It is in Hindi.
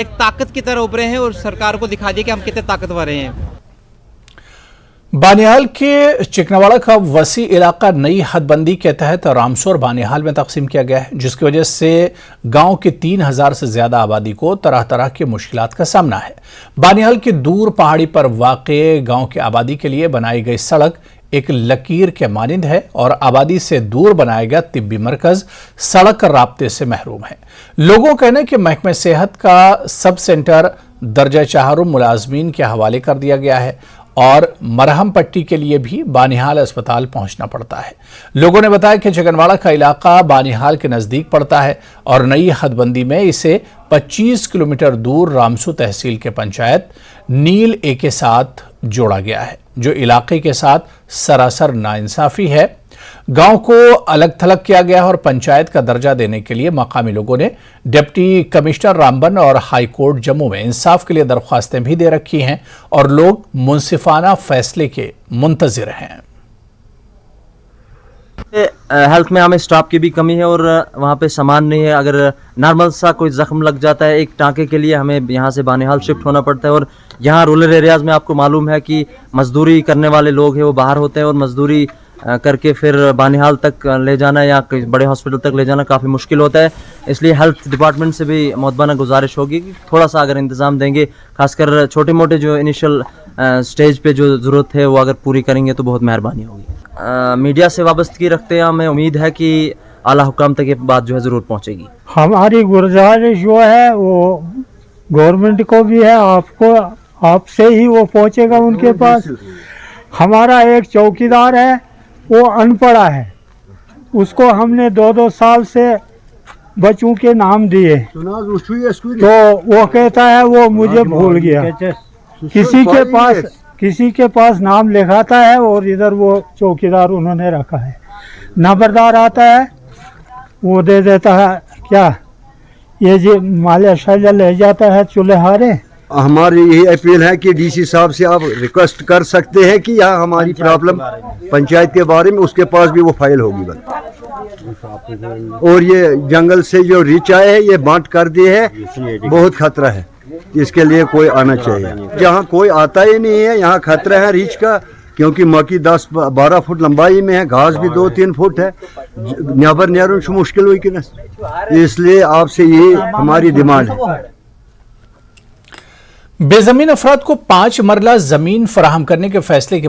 एक ताकत की तरह उभरे हैं और सरकार को दिखा दिया कि हम कितने ताकतवर हैं। बानिहाल के चिकनावाड़ा का वसी इलाका नई हदबंदी के तहत रामसर बानिहाल में तकसीम किया गया है, जिसकी वजह से गांव के 3000 से ज्यादा आबादी को तरह तरह की मुश्किलात का सामना है। बानिहाल की दूर पहाड़ी पर वाक़े गांव की आबादी के लिए बनाई गई सड़क एक लकीर के मानिंद है और आबादी से दूर बनाया गया तिब्बी मरकज सड़क राब्ते से महरूम है। लोगों का कहना है कि महकमे सेहत का सब सेंटर दर्जा 4 मुलाजमीन के हवाले कर दिया गया है और मरहम पट्टी के लिए भी बानिहाल अस्पताल पहुंचना पड़ता है। लोगों ने बताया कि चिकनवाड़ा का इलाका बानिहाल के नजदीक पड़ता है और नई हदबंदी में इसे 25 किलोमीटर दूर रामसू तहसील के पंचायत नील ए के साथ जोड़ा गया है, जो इलाके के साथ सरासर नाइंसाफी है। गांव को अलग थलग किया गया है और पंचायत का दर्जा देने के लिए मकामी लोगों ने डिप्टी कमिश्नर रामबन और हाई कोर्ट जम्मू में इंसाफ के लिए दरख्वास्तें भी दे रखी हैं और लोग मुंसिफाना फैसले के मुंतजिर हैं। हेल्थ में हमें स्टाफ की भी कमी है और वहाँ पे सामान नहीं है। अगर नॉर्मल सा कोई जख्म लग जाता है एक टाँके के लिए हमें यहाँ से बानिहाल शिफ्ट होना पड़ता है। और यहाँ रूरल एरियाज़ में आपको मालूम है कि मजदूरी करने वाले लोग हैं वो बाहर होते हैं और मजदूरी करके फिर बानिहाल तक ले जाना या बड़े हॉस्पिटल तक ले जाना काफ़ी मुश्किल होता है। इसलिए हेल्थ डिपार्टमेंट से भी मुतबाना गुजारिश होगी कि थोड़ा सा अगर इंतज़ाम देंगे, खासकर छोटे मोटे जो इनिशियल स्टेज पे जो ज़रूरत है वो अगर पूरी करेंगे तो बहुत मेहरबानी होगी। मीडिया से वाबस्तगी रखते हैं, हमें उम्मीद है कि आला हुकाम तक ये बात जो है ज़रूर पहुँचेगी। हमारी गुजारिश जो है वो गवर्नमेंट को भी है, आपसे ही वो पहुँचेगा उनके पास। हमारा एक चौकीदार है वो अनपढ़ा है, उसको हमने 2-2 साल से बच्चों के नाम दिए तो वो कहता है वो मुझे भूल गया। किसी के पास नाम लिखाता है और इधर वो चौकीदार उन्होंने रखा है। नंबरदार आता है वो दे देता है क्या ये जी मालिया शालिया ले जाता है चूल्हारे। हमारी यही अपील है कि डीसी साहब से आप रिक्वेस्ट कर सकते हैं कि यहाँ हमारी प्रॉब्लम पंचायत के बारे में उसके पास भी वो फाइल होगी बस। और ये जंगल से जो रिच आए हैं ये बांट कर दिए है, बहुत खतरा है, इसके लिए कोई आना चाहिए। जहाँ कोई आता ही नहीं है यहाँ खतरा है रिच का, क्योंकि मक्की 10-12 फुट लंबाई में है, घास भी 2-3 फुट है, नेबर नेरुन मुश्किल हुई कि न, इसलिए आपसे ये हमारी डिमांड है। बेजमीन अफराद को 5 मरला जमीन फराहम करने के फैसले के बाद